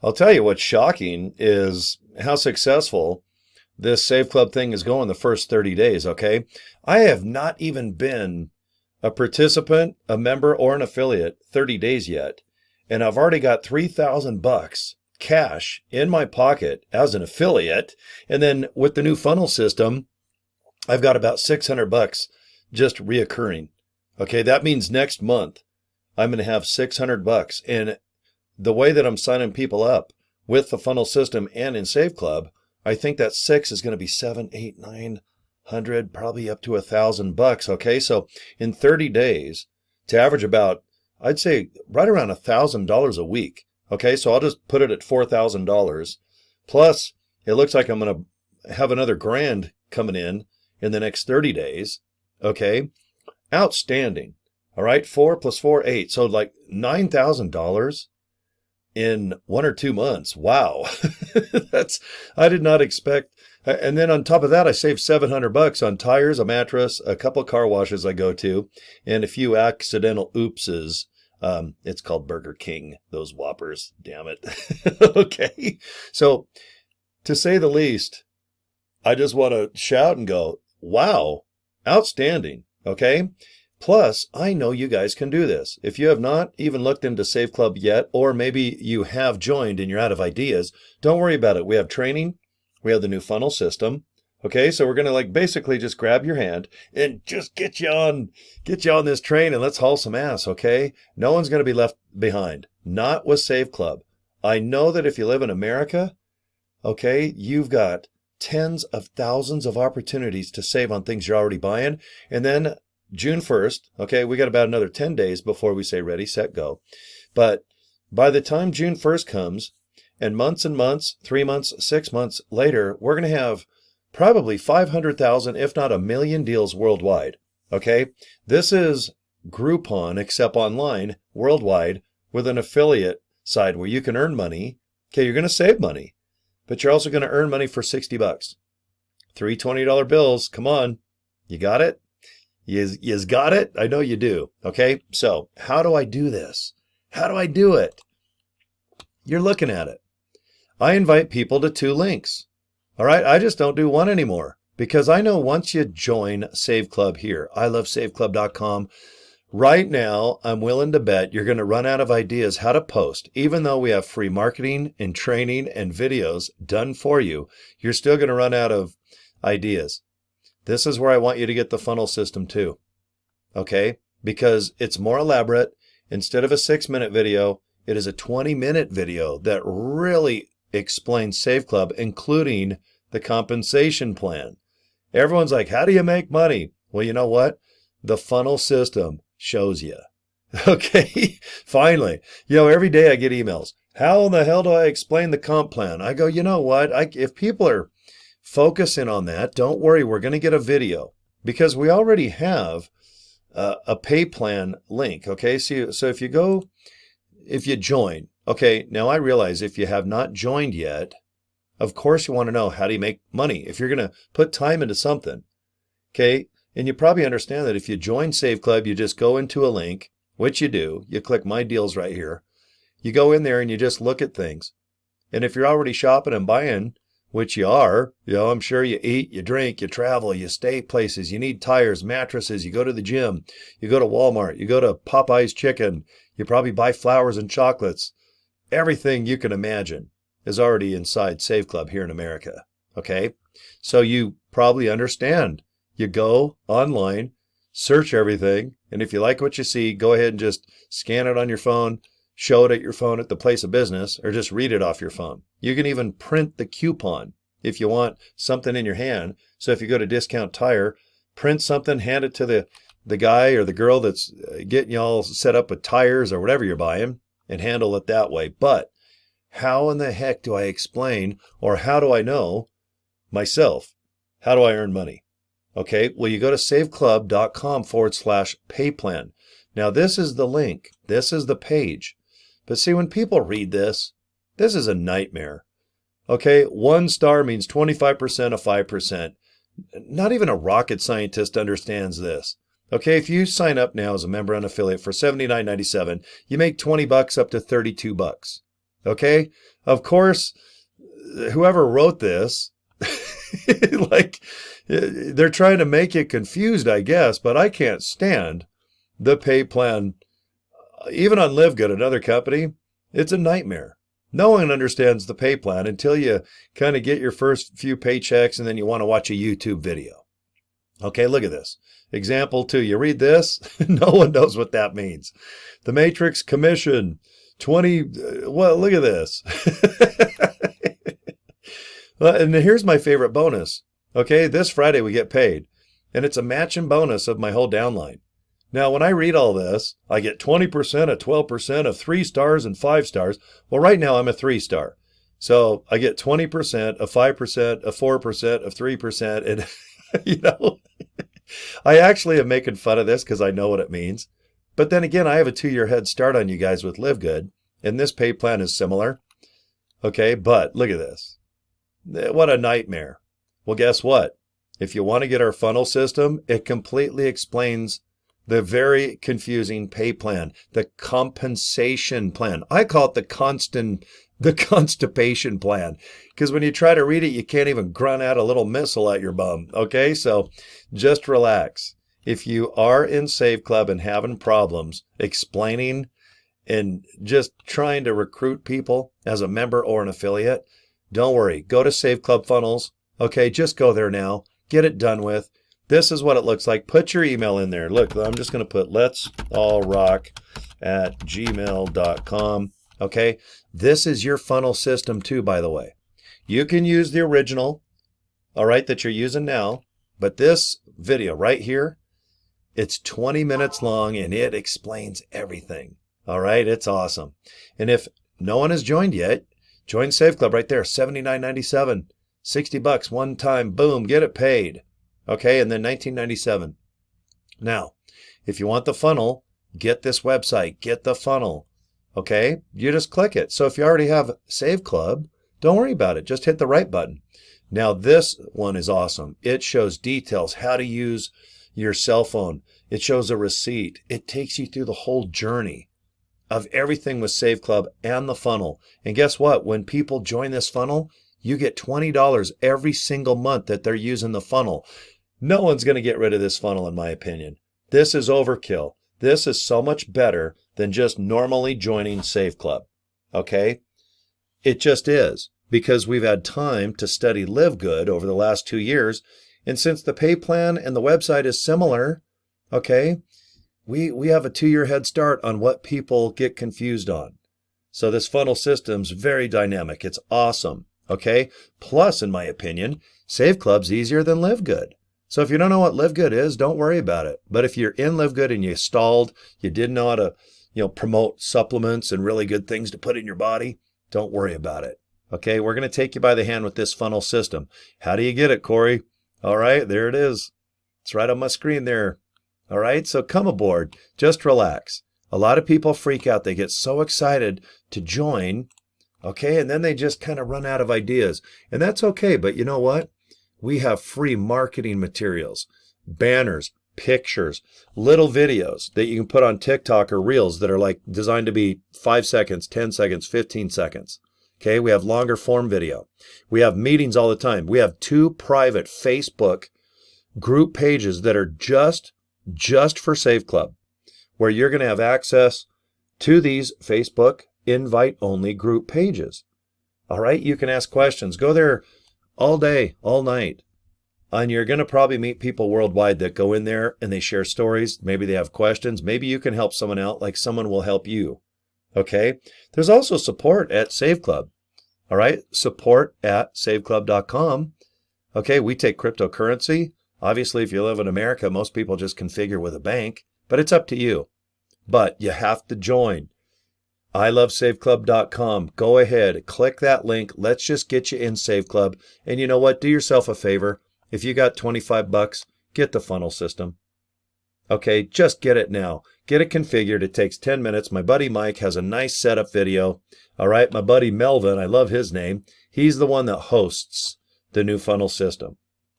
I'll tell you what's shocking is how successful this Save Club thing is going the first 30 days, okay? I have not even been a participant, a member, or an affiliate 30 days yet, and I've already got 3,000 bucks cash in my pocket as an affiliate, and then with the new funnel system, I've got about 600 bucks just reoccurring. Okay, that means next month I'm going to have 600 bucks, and the way that I'm signing people up with the funnel system and in Save Club, I think that six is going to be 7, 8, 900, probably up to $1,000. Okay, so in 30 days, to average about, I'd say right around $1,000 a week. Okay, so I'll just put it at $4,000. Plus, it looks like I'm going to have another grand coming in the next 30 days. Okay, outstanding. All right, 4 plus 4, 8. So like $9,000 in 1 or 2 months. Wow. I did not expect. And then on top of that, I saved 700 bucks on tires, a mattress, a couple of car washes I go to, and a few accidental oopses. It's called Burger King, those Whoppers. Damn it. Okay. So to say the least, I just want to shout and go, wow, outstanding. Okay. Plus, I know you guys can do this. If you have not even looked into Save Club yet, or maybe you have joined and you're out of ideas, don't worry about it. We have training. We have the new funnel system. Okay, so we're going to basically just grab your hand and just get you on this train and let's haul some ass, okay? No one's going to be left behind. Not with Save Club. I know that if you live in America, okay, you've got tens of thousands of opportunities to save on things you're already buying. And then June 1st, okay, we got about another 10 days before we say ready, set, go. But by the time June 1st comes, and months, 3 months, 6 months later, we're going to have probably 500,000, if not 1 million deals worldwide, okay? This is Groupon, except online, worldwide, with an affiliate side where you can earn money. Okay, you're going to save money, but you're also going to earn money for 60 bucks. 3 $20 bills, come on, you got it? You's got it? I know you do. Okay, so how do I do this? How do I do it? You're looking at it. I invite people to 2 links. All right, I just don't do one anymore because I know once you join Save Club here, ilovesaveclub.com, right now I'm willing to bet you're going to run out of ideas how to post. Even though we have free marketing and training and videos done for you, you're still going to run out of ideas. This is where I want you to get the funnel system too, okay? Because it's more elaborate. Instead of a 6-minute video, it is a 20-minute video that really explains Save Club, including the compensation plan. Everyone's like, how do you make money? Well, you know what? The funnel system shows you. Okay, finally. Every day I get emails. How in the hell do I explain the comp plan? I go, you know what? If people are focusing on that, don't worry, we're going to get a video because we already have a pay plan link. Okay, so if you join, okay, now I realize if you have not joined yet, of course you want to know how do you make money if you're going to put time into something. Okay, and you probably understand that if you join Save Club, you just go into a link, which you do, you click my deals right here, you go in there and you just look at things. And if you're already shopping and buying, which you are, I'm sure you eat, you drink, you travel, you stay places, you need tires, mattresses, you go to the gym, you go to Walmart, you go to Popeye's Chicken, you probably buy flowers and chocolates. Everything you can imagine is already inside Save Club here in America, okay? So you probably understand. You go online, search everything, and if you like what you see, go ahead and just scan it on your phone, show it at your phone at the place of business, or just read it off your phone. You can even print the coupon if you want something in your hand. So if you go to Discount Tire, print something, hand it to the guy or the girl that's getting you all set up with tires or whatever you're buying, and handle it that way. But how in the heck do I explain, or how do I know myself, how do I earn money? Okay, well, you go to saveclub.com/pay plan. Now, this is the link. This is the page. But see, when people read this is a nightmare. Okay, 1 star means 25% of 5%. Not even a rocket scientist understands this. Okay, if you sign up now as a member and affiliate for $79.97, you make 20 bucks up to 32 bucks. Okay. Of course, whoever wrote this, like, they're trying to make you confused, I guess, but I can't stand the pay plan. Even on Live Good, another company, it's a nightmare. No one understands the pay plan until you kind of get your first few paychecks and then you want to watch a YouTube video. Okay, look at this. Example 2. You read this, no one knows what that means. The Matrix Commission 20, well, look at this. And here's my favorite bonus. Okay, this Friday we get paid, and it's a matching bonus of my whole downline. Now, when I read all this, I get 20%, a 12%, of 3 stars and 5 stars. Well, right now I'm a 3-star. So I get 20%, a 5%, a 4%, of 3%. And, you know, I actually am making fun of this because I know what it means. But then again, I have a 2-year head start on you guys with Live Good, and this pay plan is similar. Okay, but look at this. What a nightmare. Well, guess what? If you want to get our funnel system, it completely explains the very confusing pay plan, the compensation plan. I call it the constipation plan, because when you try to read it, you can't even grunt out a little missile at your bum. Okay, so just relax. If you are in Save Club and having problems explaining and just trying to recruit people as a member or an affiliate, don't worry. Go to Save Club Funnels. Okay, just go there now. Get it done with. This is what it looks like. Put your email in there. Look, I'm just going to put letsallrock@gmail.com. Okay, this is your funnel system too, by the way. You can use the original, all right, that you're using now, but this video right here, it's 20 minutes long and it explains everything. All right, it's awesome. And if no one has joined yet, join Save Club right there, $79.97, $60 one time, boom, get it paid. Okay, and then $19.97. Now, if you want the funnel, get this website, get the funnel. Okay, you just click it. So if you already have Save Club, don't worry about it. Just hit the right button. Now, this one is awesome. It shows details, how to use your cell phone. It shows a receipt. It takes you through the whole journey of everything with Save Club and the funnel. And guess what? When people join this funnel, you get $20 every single month that they're using the funnel. No one's going to get rid of this funnel, in my opinion. This is overkill. This is so much better than just normally joining Save Club. Okay? It just is, because we've had time to study Live Good over the last 2 years. And since the pay plan and the website is similar, okay, we have a 2-year head start on what people get confused on. So this funnel system's very dynamic. It's awesome. Okay? Plus, in my opinion, Save Club's easier than Live Good. So if you don't know what Live Good is, don't worry about it. But if you're in Live Good and you stalled, you didn't know how to, promote supplements and really good things to put in your body, don't worry about it. Okay? We're going to take you by the hand with this funnel system. How do you get it, Cory? All right, there it is. It's right on my screen there. All right, so come aboard. Just relax. A lot of people freak out. They get so excited to join, okay, and then they just kind of run out of ideas. And that's okay, but you know what? We have free marketing materials, banners, pictures, little videos that you can put on TikTok or Reels that are like designed to be 5 seconds, 10 seconds, 15 seconds. Okay, we have longer form video. We have meetings all the time. We have 2 private Facebook group pages that are just for Save Club, where you're going to have access to these Facebook invite-only group pages. All right, you can ask questions. Go there all day, all night. And you're going to probably meet people worldwide that go in there and they share stories. Maybe they have questions. Maybe you can help someone out like someone will help you. Okay? There's also support at Save Club. All right? Support at saveclub.com. Okay, we take cryptocurrency. Obviously, if you live in America, most people just configure with a bank, but it's up to you. But you have to join. ilovesaveclub.com. Go ahead, click that link. Let's just get you in Save Club. And you know what? Do yourself a favor. If you got $25, get the funnel system. Okay, just get it now. Get it configured. It takes 10 minutes. My buddy Mike has a nice setup video. All right, my buddy Melvin, I love his name. He's the one that hosts the new funnel system.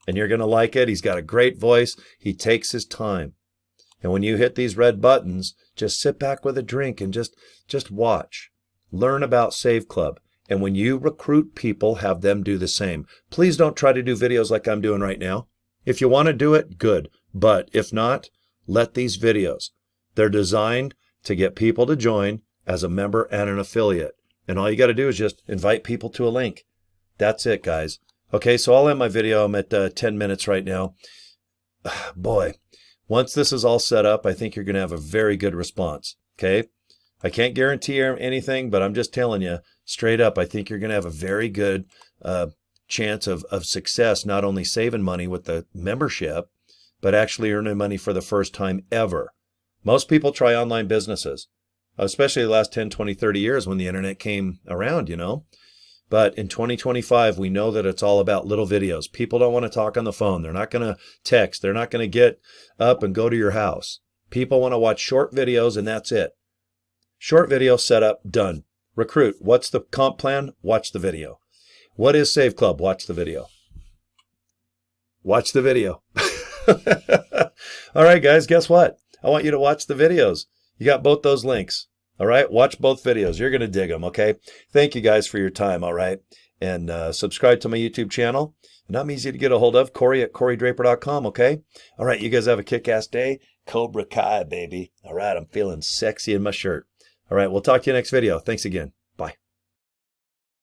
And you're going to like it. He's got a great voice. He takes his time. And when you hit these red buttons, just sit back with a drink and just watch. Learn about Save Club. And when you recruit people, have them do the same. Please don't try to do videos like I'm doing right now. If you want to do it, good. But if not, let these videos. They're designed to get people to join as a member and an affiliate. And all you got to do is just invite people to a link. That's it, guys. Okay, so I'll end my video. I'm at 10 minutes right now. Boy, once this is all set up, I think you're going to have a very good response. Okay? I can't guarantee anything, but I'm just telling you straight up, I think you're going to have a very good chance of success, not only saving money with the membership, but actually earning money for the first time ever. Most people try online businesses, especially the last 10, 20, 30 years when the internet came around, you know. But in 2025, we know that it's all about little videos. People don't want to talk on the phone. They're not going to text. They're not going to get up and go to your house. People want to watch short videos, and that's it. Short video setup, done. Recruit. What's the comp plan? Watch the video. What is Save Club? Watch the video. Watch the video. All right, guys, guess what? I want you to watch the videos. You got both those links. All right, watch both videos. You're going to dig them, okay? Thank you guys for your time, all right? And subscribe to my YouTube channel. And I'm easy to get a hold of, Cory at CoryDraper.com, okay? All right, you guys have a kick-ass day. Cobra Kai, baby. All right, I'm feeling sexy in my shirt. All right, we'll talk to you next video. Thanks again.